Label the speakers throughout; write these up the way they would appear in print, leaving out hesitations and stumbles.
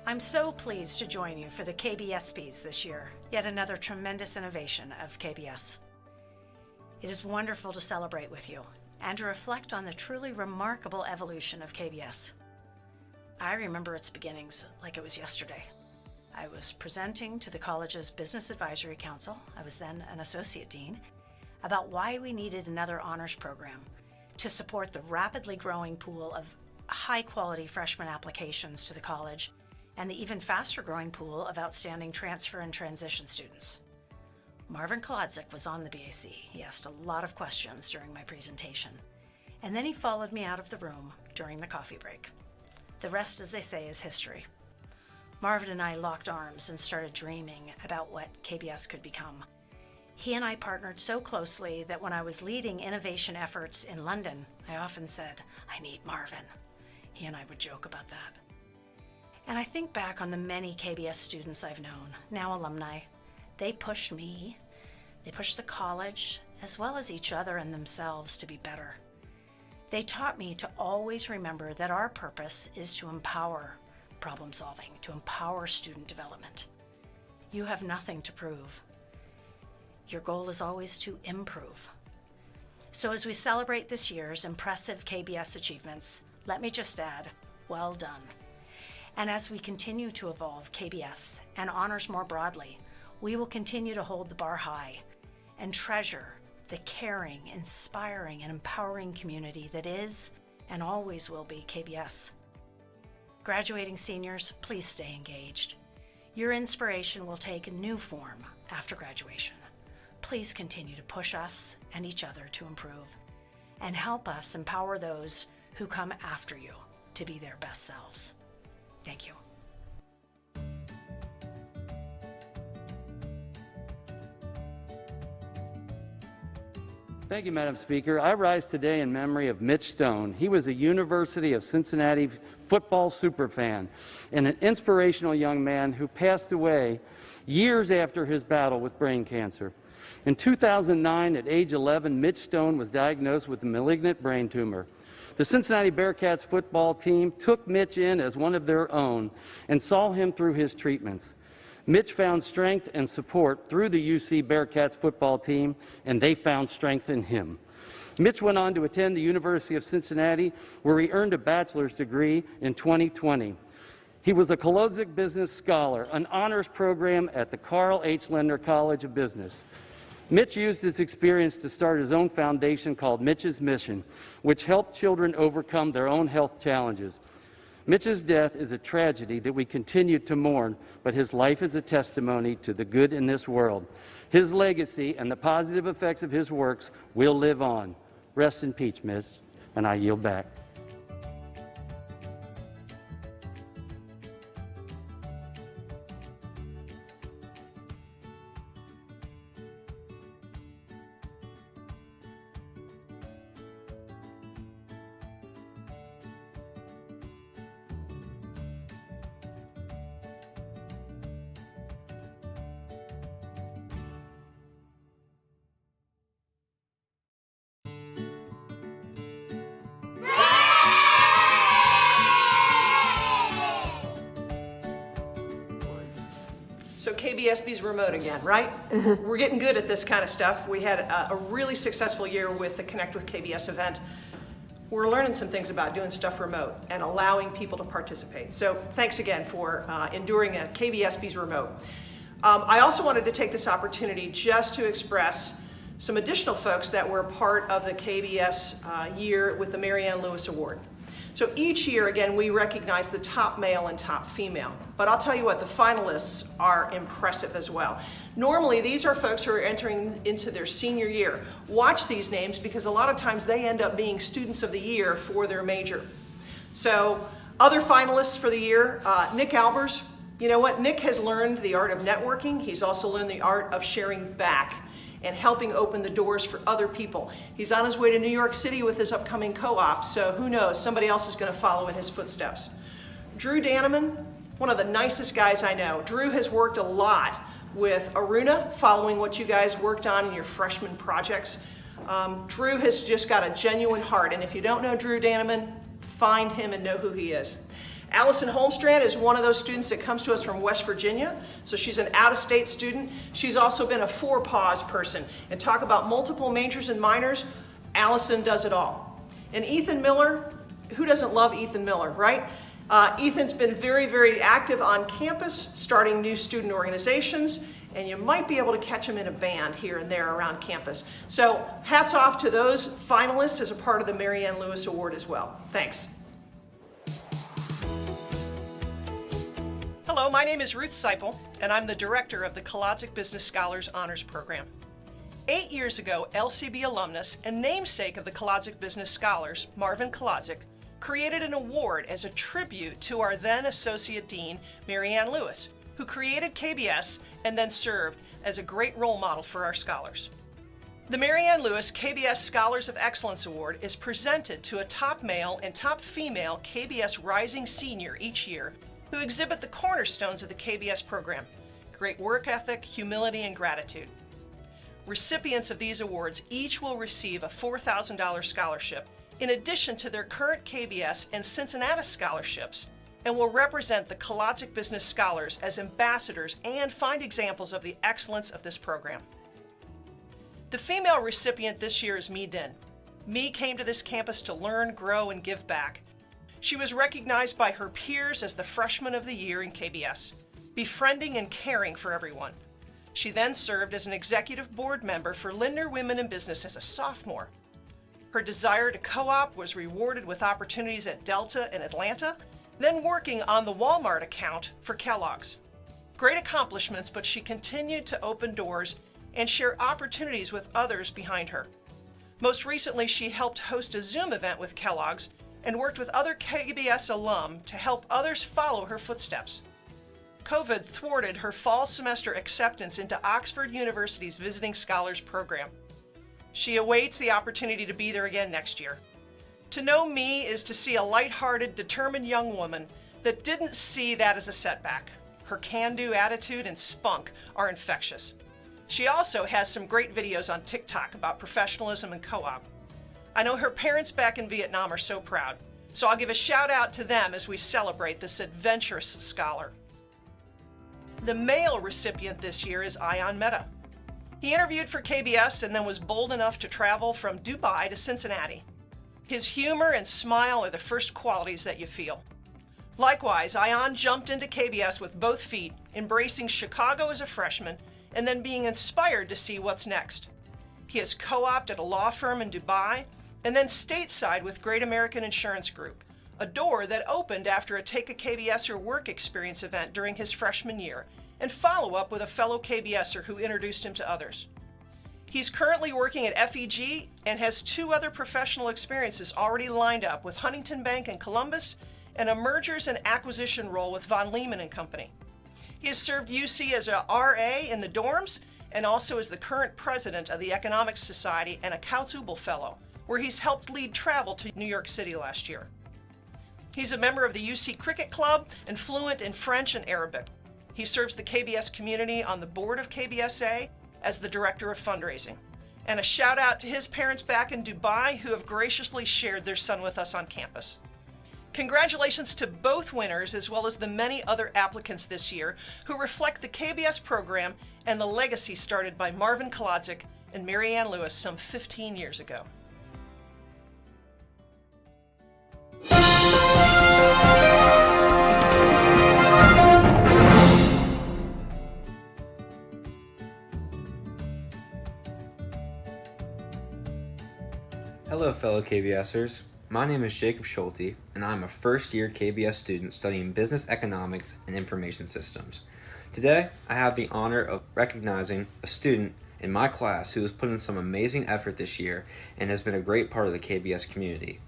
Speaker 1: I'm so pleased to join you for the KBSPYs this year, yet another tremendous innovation of KBS. It is wonderful to celebrate with you and to reflect on the truly remarkable evolution of KBS. I remember its beginnings like it was yesterday. I was presenting to the college's Business Advisory Council, I was then an associate dean, about why we needed another honors program to support the rapidly growing pool of high-quality freshman applications to the college and the even faster growing pool of outstanding transfer and transition students. Marvin Kolodzik was on the BAC. He asked a lot of questions during my presentation, and then he followed me out of the room during the coffee break. The rest, as they say, is history. Marvin and I locked arms and started dreaming about what KBS could become. He and I partnered so closely that when I was leading innovation efforts in London, I often said, "I need Marvin." He and I would joke about that. And I think back on the many KBS students I've known, now alumni. They pushed me, they pushed the college, as well as each other and themselves to be better. They taught me to always remember that our purpose is to empower problem solving, to empower student development. You have nothing to prove. Your goal is always to improve. So as we celebrate this year's impressive KBS achievements, let me just add, well done. And as we continue to evolve KBS and honors more broadly, we will continue to hold the bar high and treasure the caring, inspiring, and empowering community that is and always will be KBS. Graduating seniors, please stay engaged. Your inspiration will take a new form after graduation. Please continue to push us and each other to improve and help us empower those who come after you to be their best selves. Thank you.
Speaker 2: Thank you, Madam Speaker. I rise today in memory of Mitch Stone. He was a University of Cincinnati football superfan and an inspirational young man who passed away years after his battle with brain cancer. In 2009, at age 11, Mitch Stone was diagnosed with a malignant brain tumor. The Cincinnati Bearcats football team took Mitch in as one of their own and saw him through his treatments. Mitch found strength and support through the UC Bearcats football team, and they found strength in him. Mitch went on to attend the University of Cincinnati, where he earned a bachelor's degree in 2020. He was a Kolodzik Business Scholar, an honors program at the Carl H. Lindner College of Business. Mitch used his experience to start his own foundation called Mitch's Mission, which helped children overcome their own health challenges. Mitch's death is a tragedy that we continue to mourn, but his life is a testimony to the good in this world. His legacy and the positive effects of his works will live on. Rest in peace, Mitch, and I yield back.
Speaker 3: So KBSPYs remote again, right? We're getting good at this kind of stuff. We had a really successful year with the Connect with KBS event. We're learning some things about doing stuff remote and allowing people to participate. So thanks again for enduring a KBSPYs remote. I also wanted to take this opportunity just to express some additional folks that were part of the KBS year with the Mary Ann Lewis Award. So each year, again, we recognize the top male and top female. But I'll tell you what, the finalists are impressive as well. Normally, these are folks who are entering into their senior year. Watch these names because a lot of times they end up being students of the year for their major. So other finalists for the year, Nick Albers. You know what? Nick has learned the art of networking. He's also learned the art of sharing back and helping open the doors for other people. He's on his way to New York City with his upcoming co-op, so who knows, somebody else is going to follow in his footsteps. Drew Danneman, one of the nicest guys I know. Drew has worked a lot with Aruna, following what you guys worked on in your freshman projects. Drew has just got a genuine heart, and if you don't know Drew Danneman, find him and know who he is. Allison Holmstrand is one of those students that comes to us from West Virginia, so she's an out-of-state student. She's also been a 4-PAWS person, and talk about multiple majors and minors, Allison does it all. And Ethan Miller, who doesn't love Ethan Miller, right? Ethan's been very, very active on campus, starting new student organizations, and you might be able to catch him in a band here and there around campus. So hats off to those finalists as a part of the Mary Ann Lewis Award as well. Thanks. Hello, my name is Ruth Seipel, and I'm the director of the Kolodzik Business Scholars Honors Program. 8 years ago, LCB alumnus and namesake of the Kolodzik Business Scholars, Marvin Kolodzik, created an award as a tribute to our then Associate Dean, Mary Ann Lewis, who created KBS and then served as a great role model for our scholars. The Mary Ann Lewis KBS Scholars of Excellence Award is presented to a top male and top female KBS Rising Senior each year who exhibit the cornerstones of the KBS program: great work ethic, humility, and gratitude. Recipients of these awards each will receive a $4,000 scholarship in addition to their current KBS and Cincinnati scholarships, and will represent the Kolodzik Business Scholars as ambassadors and find examples of the excellence of this program. The female recipient this year is Mi Din. Mi came to this campus to learn, grow, and give back. She was recognized by her peers as the Freshman of the Year in KBS, befriending and caring for everyone. She then served as an executive board member for Lindner Women in Business as a sophomore. Her desire to co-op was rewarded with opportunities at Delta and Atlanta, then working on the Walmart account for Kellogg's. Great accomplishments, but she continued to open doors and share opportunities with others behind her. Most recently, she helped host a Zoom event with Kellogg's and worked with other KBS alum to help others follow her footsteps. COVID thwarted her fall semester acceptance into Oxford University's Visiting Scholars Program. She awaits the opportunity to be there again next year. To know me is to see a lighthearted, determined young woman that didn't see that as a setback. Her can-do attitude and spunk are infectious. She also has some great videos on TikTok about professionalism and co-op. I know her parents back in Vietnam are so proud, so I'll give a shout out to them as we celebrate this adventurous scholar. The male recipient this year is Ayan Mehta. He interviewed for KBS and then was bold enough to travel from Dubai to Cincinnati. His humor and smile are the first qualities that you feel. Likewise, Ayan jumped into KBS with both feet, embracing Chicago as a freshman and then being inspired to see what's next. He has co-opted at a law firm in Dubai and then stateside with Great American Insurance Group, a door that opened after a Take a KBSer work experience event during his freshman year, and follow-up with a fellow KBSer who introduced him to others. He's currently working at FEG and has 2 other professional experiences already lined up with Huntington Bank in Columbus and a mergers and acquisition role with Von Lehman and Company. He has served UC as a RA in the dorms and also as the current president of the Economics Society and a Kautz-Ubel Fellow, where he's helped lead travel to New York City last year. He's a member of the UC Cricket Club and fluent in French and Arabic. He serves the KBS community on the board of KBSA as the director of fundraising. And a shout out to his parents back in Dubai who have graciously shared their son with us on campus. Congratulations to both winners as well as the many other applicants this year who reflect the KBS program and the legacy started by Marvin Kolodzik and Mary Ann Lewis some 15 years ago.
Speaker 4: Hello fellow KBSers, my name is Jacob Schulte and I'm a first-year KBS student studying Business Economics and Information Systems. Today, I have the honor of recognizing a student in my class who has put in some amazing effort this year and has been a great part of the KBS community.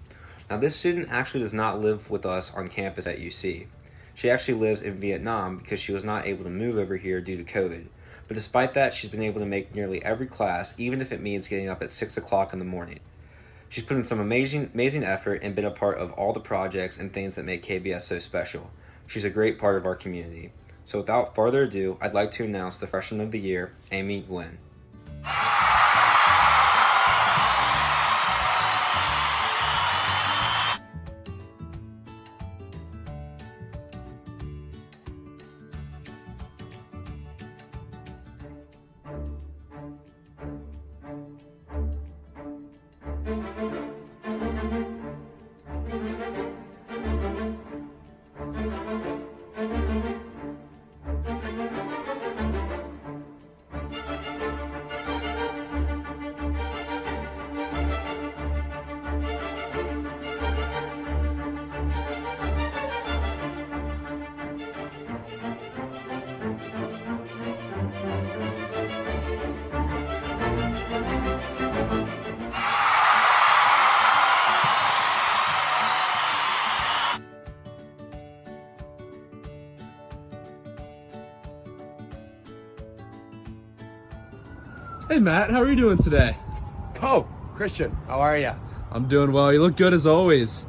Speaker 4: Now this student actually does not live with us on campus at UC. She actually lives in Vietnam because she was not able to move over here due to COVID. But despite that, she's been able to make nearly every class, even if it means getting up at 6 o'clock in the morning. She's put in some amazing effort and been a part of all the projects and things that make KBS so special. She's a great part of our community. So without further ado, I'd like to announce the Freshman of the Year, Amy Gwynn.
Speaker 5: Hey Matt, how are you doing today?
Speaker 6: Oh, Christian, how are you?
Speaker 5: I'm doing well. You look good as always.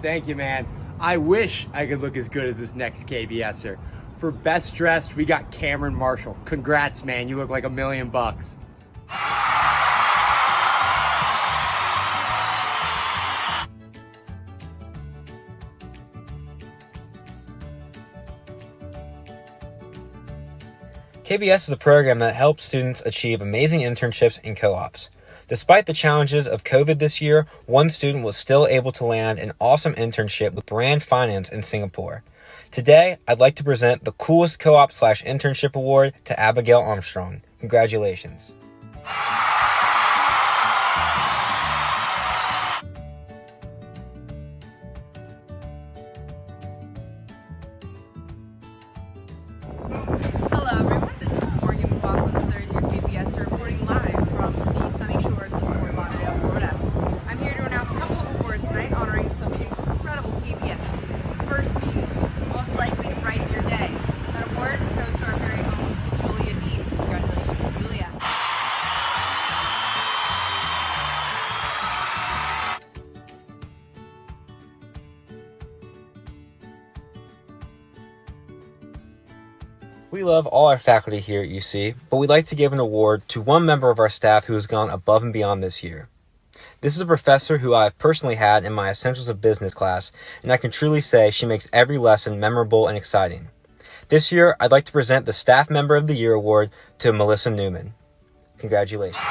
Speaker 6: Thank you, man. I wish I could look as good as this next KBSer. For best dressed, we got Cameron Marshall. Congrats, man. You look like $1,000,000.
Speaker 4: KBS is a program that helps students achieve amazing internships and co-ops. Despite the challenges of COVID this year, one student was still able to land an awesome internship with brand finance in Singapore. Today, I'd like to present the coolest co-op/internship award to Abigail Armstrong. Congratulations.
Speaker 7: Hello everyone, this is Morgan McLaughlin, the third year KBS reporting live from the sunny shores of Fort Lauderdale, Florida. I'm here to announce a couple of awards tonight honoring some incredible KBS students. The first being most likely to brighten your day. That award goes to our very own Julia Dean. Congratulations, Julia.
Speaker 4: We love all our faculty here at UC, but we'd like to give an award to one member of our staff who has gone above and beyond this year. This is a professor who I've personally had in my Essentials of Business class, and I can truly say she makes every lesson memorable and exciting. This year, I'd like to present the Staff Member of the Year award to Melissa Newman. Congratulations.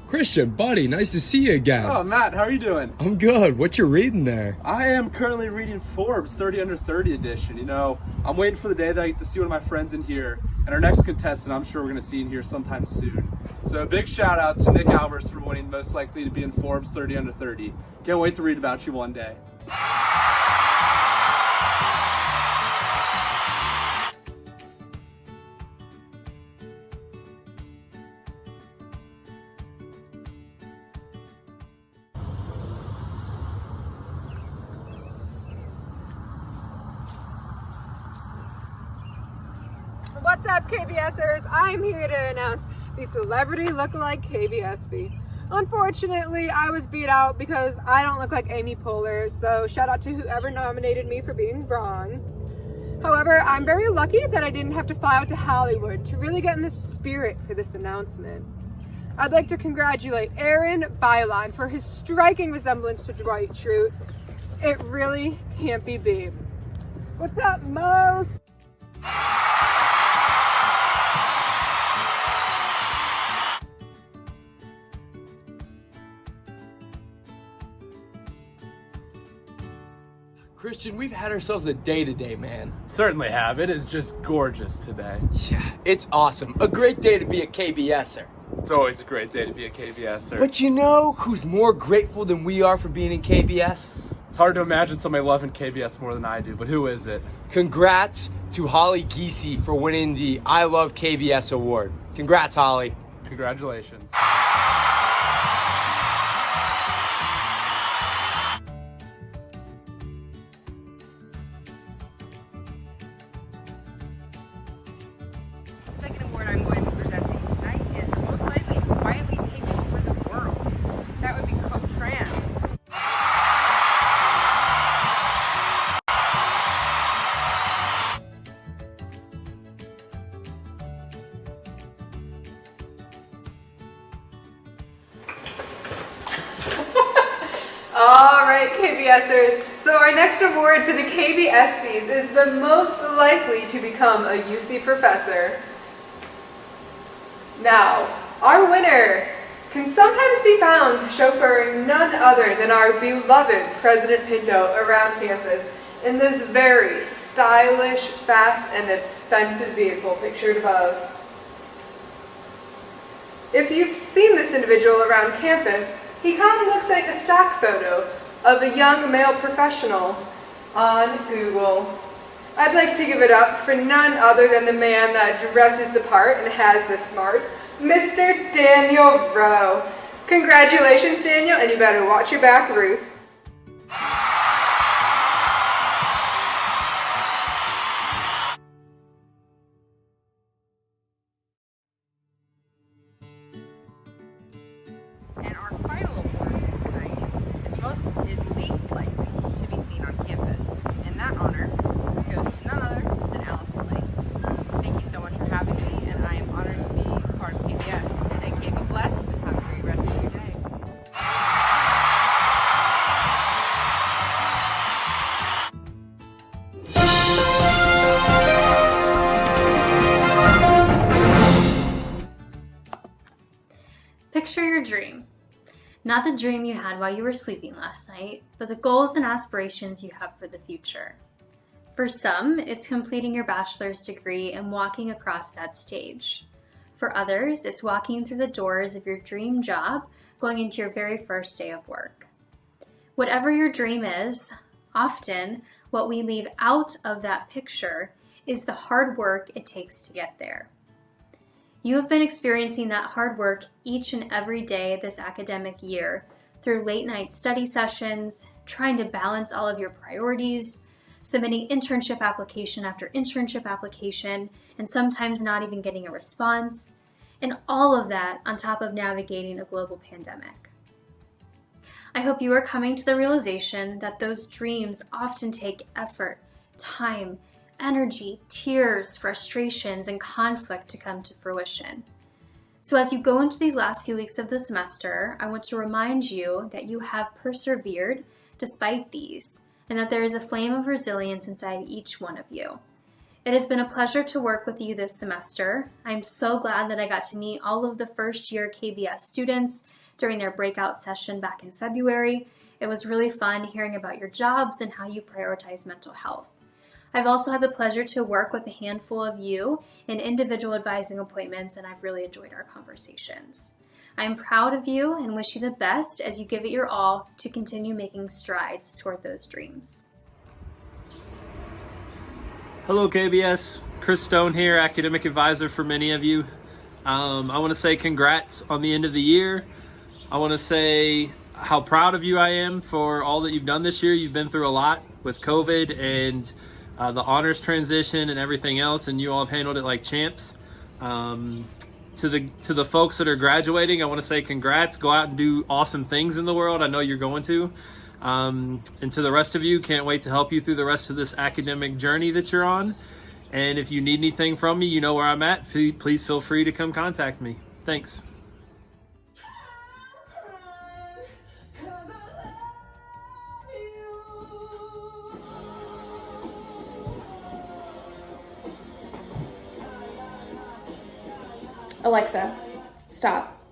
Speaker 5: Christian, buddy, nice to see you again.
Speaker 8: Oh, Matt, how are you doing?
Speaker 5: I'm good. What you reading there?
Speaker 8: I am currently reading Forbes 30 Under 30 edition. You know, I'm waiting for the day that I get to see one of my friends in here, and our next contestant I'm sure we're going to see in here sometime soon. So a big shout out to Nick Albers for winning Most Likely to be in Forbes 30 Under 30. Can't wait to read about you one day.
Speaker 7: What's up, KBSers? I'm here to announce the Celebrity Lookalike KBSP. Unfortunately, I was beat out because I don't look like Amy Poehler, so shout out to whoever nominated me for being wrong. However, I'm very lucky that I didn't have to fly out to Hollywood to really get in the spirit for this announcement. I'd like to congratulate Aaron Bylon for his striking resemblance to Dwight Schrute. It really can't be beat. What's up, Mose?
Speaker 6: Christian, we've had ourselves a day today, man.
Speaker 8: Certainly have. It is just gorgeous today.
Speaker 6: Yeah, it's awesome. A great day to be a KBSer.
Speaker 8: It's always a great day to be a KBSer.
Speaker 6: But you know who's more grateful than we are for being in KBS?
Speaker 8: It's hard to imagine somebody loving KBS more than I do, but who is it?
Speaker 6: Congrats to Holly Giese for winning the I Love KBS award. Congrats, Holly.
Speaker 8: Congratulations.
Speaker 7: The second award I'm going to be presenting tonight is the most likely to quietly take over the world. That would be Co-Tran. All right, KBSers. So our next award for the KBSPYs is the most likely to become a UC professor. Now, our winner can sometimes be found chauffeuring none other than our beloved President Pinto around campus in this very stylish, fast, and expensive vehicle pictured above. If you've seen this individual around campus, he kind of looks like a stock photo of a young male professional on Google. I'd like to give it up for none other than the man that dresses the part and has the smarts, Mr. Daniel Rowe. Congratulations, Daniel, and you better watch your back, Ruth.
Speaker 9: And our final award tonight is least likely to be seen on campus. And that honor goes to none other than Allison Lake. Thank you so much for having me, and I am honored to be part of KBS. Stay KB blessed and have a great rest of your day.
Speaker 10: Picture your dream. Not the dream you had while you were sleeping last night, but the goals and aspirations you have for the future. For some, it's completing your bachelor's degree and walking across that stage. For others, it's walking through the doors of your dream job, going into your very first day of work. Whatever your dream is, often what we leave out of that picture is the hard work it takes to get there. You have been experiencing that hard work each and every day this academic year through late night study sessions, trying to balance all of your priorities, submitting internship application after internship application, and sometimes not even getting a response, and all of that on top of navigating a global pandemic. I hope you are coming to the realization that those dreams often take effort, time, energy, tears, frustrations, and conflict to come to fruition. So as you go into these last few weeks of the semester, I want to remind you that you have persevered despite these, and that there is a flame of resilience inside each one of you. It has been a pleasure to work with you this semester. I'm so glad that I got to meet all of the first year KBS students during their breakout session back in February. It was really fun hearing about your jobs and how you prioritize mental health. I've also had the pleasure to work with a handful of you in individual advising appointments, and I've really enjoyed our conversations. I'm proud of you and wish you the best as you give it your all to continue making strides toward those dreams.
Speaker 11: Hello KBS, Chris Stone here, academic advisor for many of you. I want to say congrats on the end of the year. I want to say how proud of you I am for all that you've done this year. You've been through a lot with COVID and the honors transition and everything else, and you all have handled it like champs. To the folks that are graduating, I want to say congrats. Go out and do awesome things in the world. I know you're going to. And to the rest of you, can't wait to help you through the rest of this academic journey that you're on. And if you need anything from me, you know where I'm at. Please feel free to come contact me. Thanks.
Speaker 12: Alexa, stop.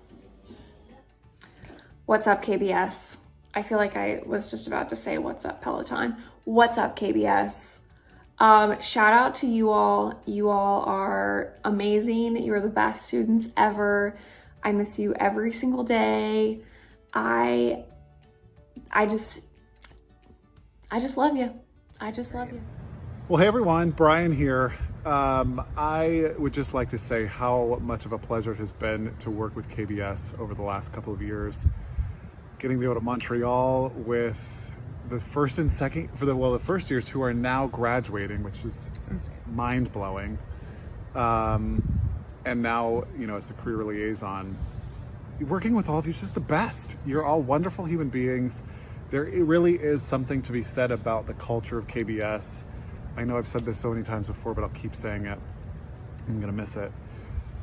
Speaker 12: What's up, KBS? I feel like I was just about to say, what's up, Peloton? What's up, KBS? Shout out to you all. You all are amazing. You're the best students ever. I miss you every single day. I just love you. I just love you.
Speaker 13: Well, hey everyone, Brian here. I would just like to say how much of a pleasure it has been to work with KBS over the last couple of years. Getting to go to Montreal with the first and second, the first years who are now graduating, which is mind-blowing. And now, as the career liaison, working with all of you is just the best. You're all wonderful human beings. There really is something to be said about the culture of KBS. I know I've said this so many times before, but I'll keep saying it. I'm gonna miss it.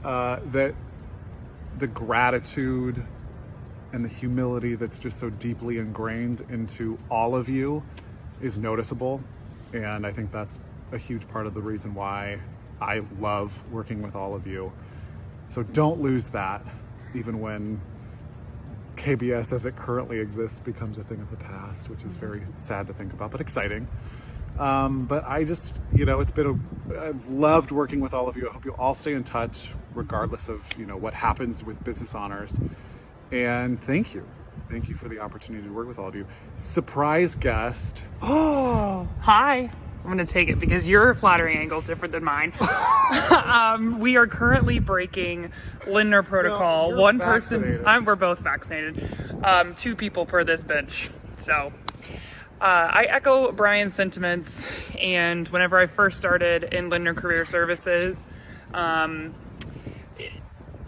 Speaker 13: That the gratitude and the humility that's just so deeply ingrained into all of you is noticeable. And I think that's a huge part of the reason why I love working with all of you. So don't lose that, even when KBS as it currently exists becomes a thing of the past, which is very sad to think about, but exciting. But I just, I've loved working with all of you. I hope you all stay in touch regardless of, what happens with business honors. And thank you. Thank you for the opportunity to work with all of you. Surprise guest.
Speaker 14: Oh, hi. I'm gonna take it because your flattering angle is different than mine. We are currently breaking Lindner protocol.
Speaker 13: No,
Speaker 14: One
Speaker 13: vaccinated.
Speaker 14: person, we're both vaccinated. 2 people per this bench. So I echo Brian's sentiments. And whenever I first started in Lindner Career Services,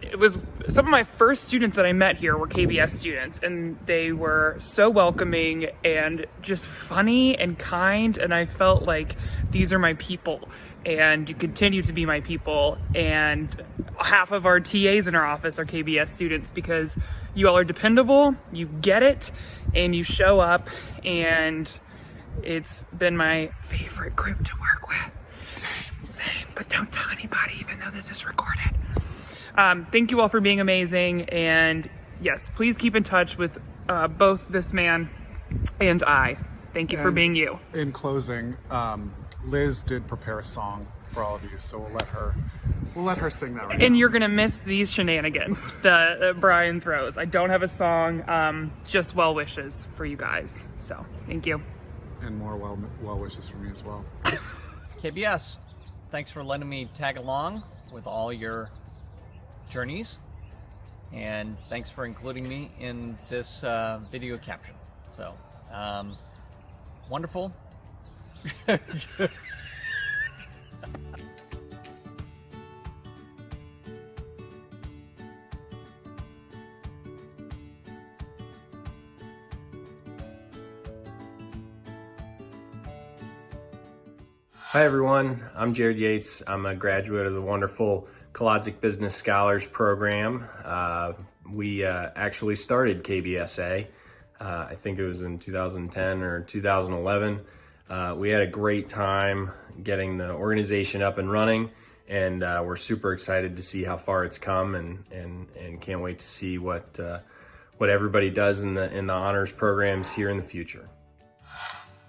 Speaker 14: it was some of my first students that I met here were KBS students, and they were so welcoming and just funny and kind, and I felt like these are my people, and you continue to be my people. And half of our TAs in our office are KBS students because you all are dependable, you get it, and you show up, and it's been my favorite group to work with. Same, but don't tell anybody even though this is recorded. Thank you all for being amazing, and yes, please keep in touch with both this man and I. Thank you for being you.
Speaker 13: In closing, Liz did prepare a song for all of you, so we'll let her sing that right now.
Speaker 14: And you're gonna miss these shenanigans that Brian throws. I don't have a song, just well wishes for you guys. So thank you.
Speaker 13: And more well wishes for me as well.
Speaker 15: KBS, thanks for letting me tag along with all your journeys, and thanks for including me in this video caption. So wonderful.
Speaker 16: Hi everyone, I'm Jared Yates. I'm a graduate of the wonderful Kolodzic Business Scholars Program. We actually started KBSA. I think it was in 2010 or 2011. We had a great time getting the organization up and running, and we're super excited to see how far it's come, and can't wait to see what everybody does in the honors programs here in the future.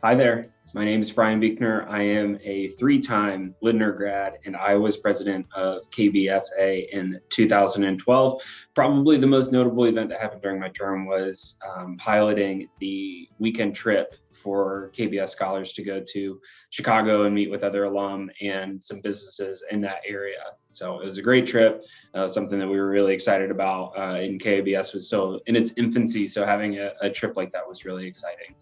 Speaker 17: Hi there. My name is Brian Buechner. I am a 3-time Lindner grad, and I was president of KBSA in 2012. Probably the most notable event that happened during my term was piloting the weekend trip for KBS scholars to go to Chicago and meet with other alum and some businesses in that area. So it was a great trip, something that we were really excited about. And KBS was still in its infancy, so having a trip like that was really exciting.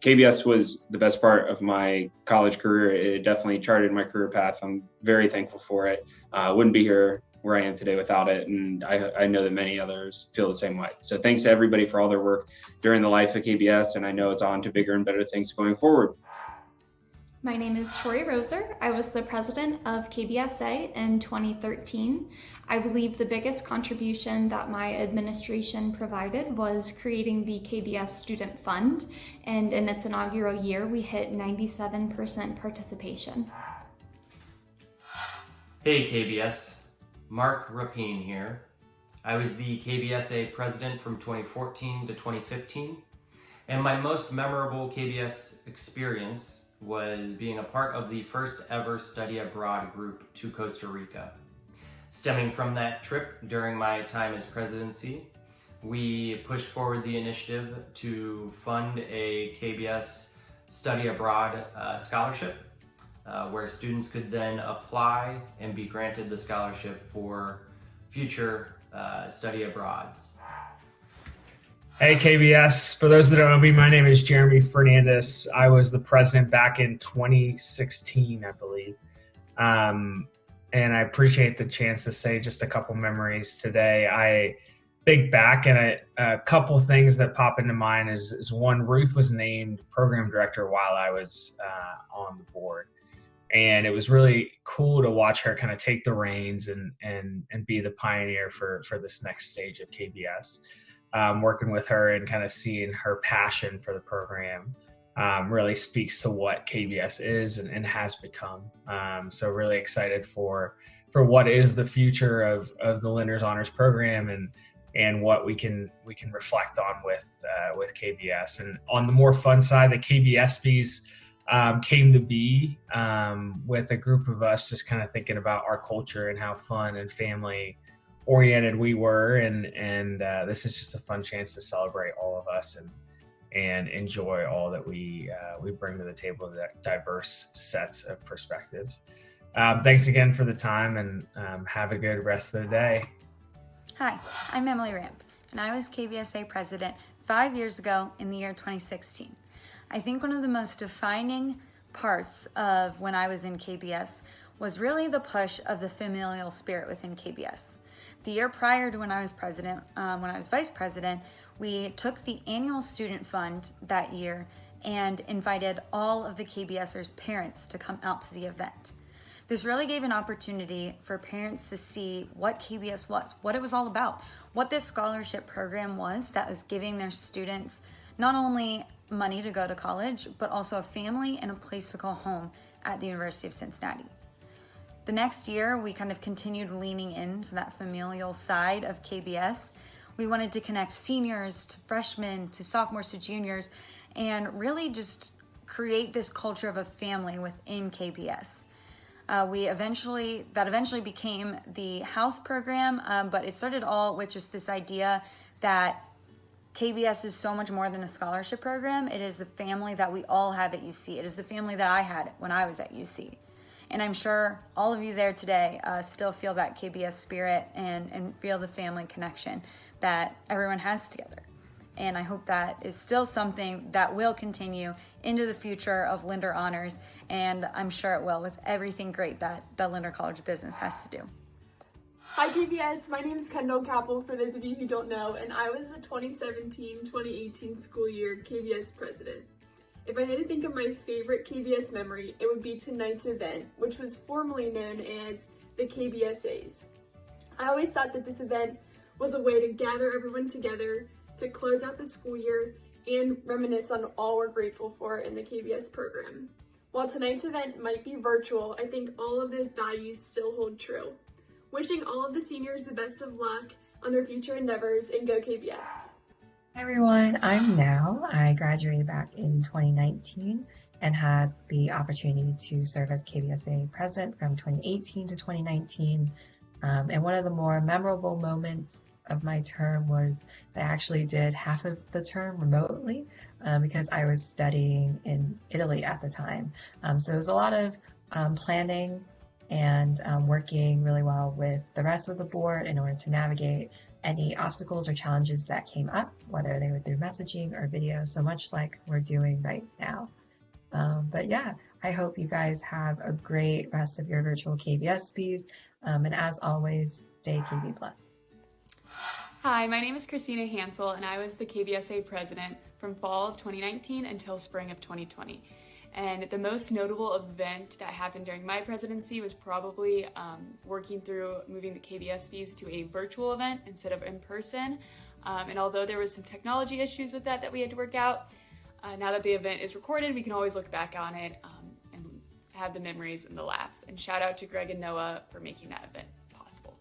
Speaker 17: KBS was the best part of my college career. It definitely charted my career path. I'm very thankful for it. I wouldn't be here where I am today without it, and I know that many others feel the same way. So thanks to everybody for all their work during the life of KBS, and I know it's on to bigger and better things going forward.
Speaker 18: My name is Tori Roser. I was the president of KBSA in 2013. I believe the biggest contribution that my administration provided was creating the KBS Student Fund, and in its inaugural year, we hit 97% participation.
Speaker 19: Hey KBS, Mark Rapine here. I was the KBSA president from 2014 to 2015, and my most memorable KBS experience was being a part of the first ever study abroad group to Costa Rica. Stemming from that trip during my time as presidency, we pushed forward the initiative to fund a KBS study abroad scholarship, where students could then apply and be granted the scholarship for future study abroads.
Speaker 20: Hey KBS, for those that don't know me, my name is Jeremy Fernandez. I was the president back in 2016, I believe. And I appreciate the chance to say just a couple memories today. I think back and a couple things that pop into mind is one, Ruth was named program director while I was on the board. And it was really cool to watch her kind of take the reins and be the pioneer for this next stage of KBS. Working with her and kind of seeing her passion for the program really speaks to what KBS is and has become. So really excited for what is the future of the Lindner's Honors Program and what we can reflect on with KBS. And on the more fun side, the KBSPYs came to be with a group of us just kind of thinking about our culture and how fun and family oriented we were, and this is just a fun chance to celebrate all of us and enjoy all that we bring to the table, that diverse sets of perspectives. Thanks again for the time, and have a good rest of the day.
Speaker 21: Hi, I'm Emily Ramp, and I was KBSA president 5 years ago in the year 2016. I think one of the most defining parts of when I was in KBS was really the push of the familial spirit within KBS. The year prior to when I was president, when I was vice president, we took the annual student fund that year and invited all of the KBSers' parents to come out to the event. This really gave an opportunity for parents to see what KBS was, what it was all about, what this scholarship program was that was giving their students not only money to go to college, but also a family and a place to call home at the University of Cincinnati. The next year, we kind of continued leaning into that familial side of KBS. We wanted to connect seniors to freshmen to sophomores to juniors and really just create this culture of a family within KBS. That eventually became the house program, but it started all with just this idea that KBS is so much more than a scholarship program. It is the family that we all have at UC. It is the family that I had when I was at UC. And I'm sure all of you there today still feel that KBS spirit and feel the family connection that everyone has together. And I hope that is still something that will continue into the future of Linder Honors, and I'm sure it will with everything great that the Linder College of Business has to do.
Speaker 22: Hi KBS, my name is Kendall Capel, for those of you who don't know, and I was the 2017-2018 school year KBS president. If I had to think of my favorite KBS memory, it would be tonight's event, which was formerly known as the KBSAs. I always thought that this event was a way to gather everyone together to close out the school year and reminisce on all we're grateful for in the KBS program. While tonight's event might be virtual, I think all of those values still hold true. Wishing all of the seniors the best of luck on their future endeavors, and go KBS.
Speaker 23: Hi everyone, I'm Nao. I graduated back in 2019 and had the opportunity to serve as KBSA president from 2018 to 2019. And one of the more memorable moments of my term was that I actually did half of the term remotely because I was studying in Italy at the time. So it was a lot of planning and working really well with the rest of the board in order to navigate any obstacles or challenges that came up, whether they were through messaging or video, so much like we're doing right now. But yeah, I hope you guys have a great rest of your virtual KBSPYs, and as always, stay KB blessed.
Speaker 24: Hi, my name is Christina Hansel, and I was the KBSA president from fall of 2019 until spring of 2020. And the most notable event that happened during my presidency was probably working through moving the KBSPYs to a virtual event instead of in person. And although there was some technology issues with that we had to work out, now that the event is recorded, we can always look back on it and have the memories and the laughs. And shout out to Greg and Noah for making that event possible.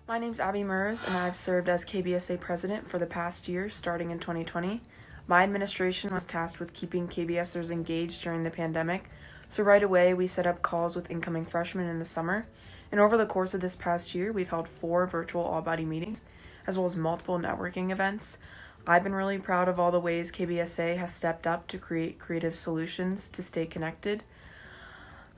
Speaker 25: My name's Abby Mers, and I've served as KBSA president for the past year, starting in 2020. My administration was tasked with keeping KBSers engaged during the pandemic, so right away we set up calls with incoming freshmen in the summer, and over the course of this past year we've held 4 virtual all-body meetings, as well as multiple networking events. I've been really proud of all the ways KBSA has stepped up to create creative solutions to stay connected.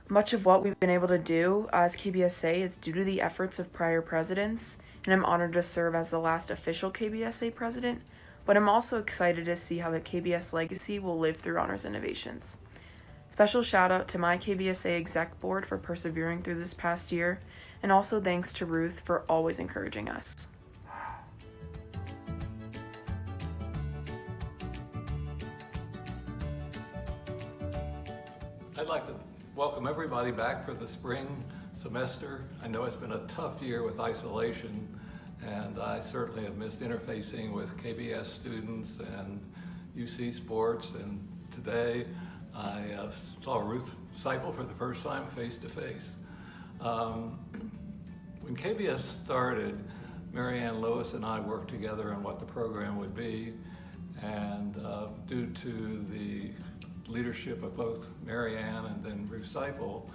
Speaker 25: Much of what we've been able to do as KBSA is due to the efforts of prior presidents, and I'm honored to serve as the last official KBSA president, but I'm also excited to see how the KBS legacy will live through Honors Innovations. Special shout out to my KBSA exec board for persevering through this past year, and also thanks to Ruth for always encouraging us.
Speaker 26: I'd like to welcome everybody back for the spring semester. I know it's been a tough year with isolation, and I certainly have missed interfacing with KBS students and UC sports, and today I saw Ruth Seipel for the first time face to face. When KBS started, Mary Ann Lewis and I worked together on what the program would be, and due to the leadership of both Mary Ann and then Ruth Seipel,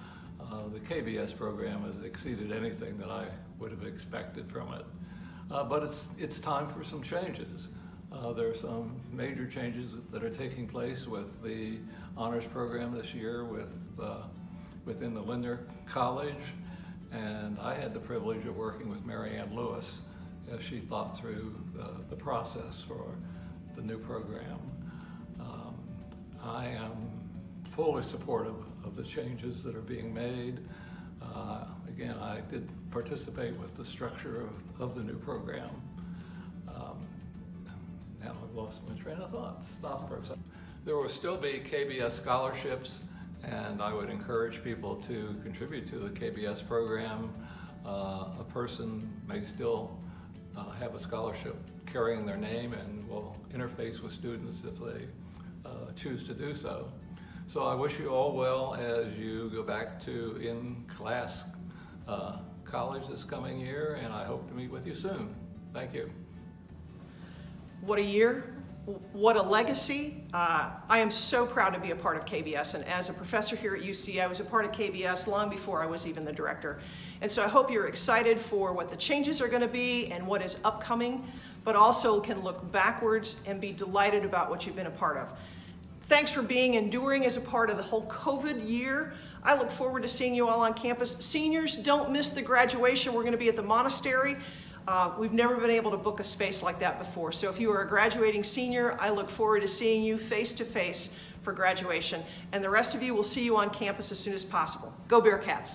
Speaker 26: the KBS program has exceeded anything that I would have expected from it. But it's time for some changes. There are some major changes that are taking place with the honors program this year within the Lindner College, and I had the privilege of working with Mary Ann Lewis as she thought through the process for the new program. I am fully supportive of the changes that are being made. Again, I did participate with the structure of the new program. Now I've lost my train of thought. Stop for a second. There will still be KBS scholarships, and I would encourage people to contribute to the KBS program. A person may still have a scholarship carrying their name and will interface with students if they choose to do so. So I wish you all well as you go back to in-class college this coming year, and I hope to meet with you soon. Thank you.
Speaker 1: What a year, what a legacy. I am so proud to be a part of KBS, and as a professor here at UC, I was a part of KBS long before I was even the director. And so I hope you're excited for what the changes are going to be and what is upcoming, but also can look backwards and be delighted about what you've been a part of. Thanks for being enduring as a part of the whole COVID year. I look forward to seeing you all on campus. Seniors, don't miss the graduation. We're going to be at the monastery. We've never been able to book a space like that before. So if you are a graduating senior, I look forward to seeing you face to face for graduation. And the rest of you, will see you on campus as soon as possible. Go Bearcats!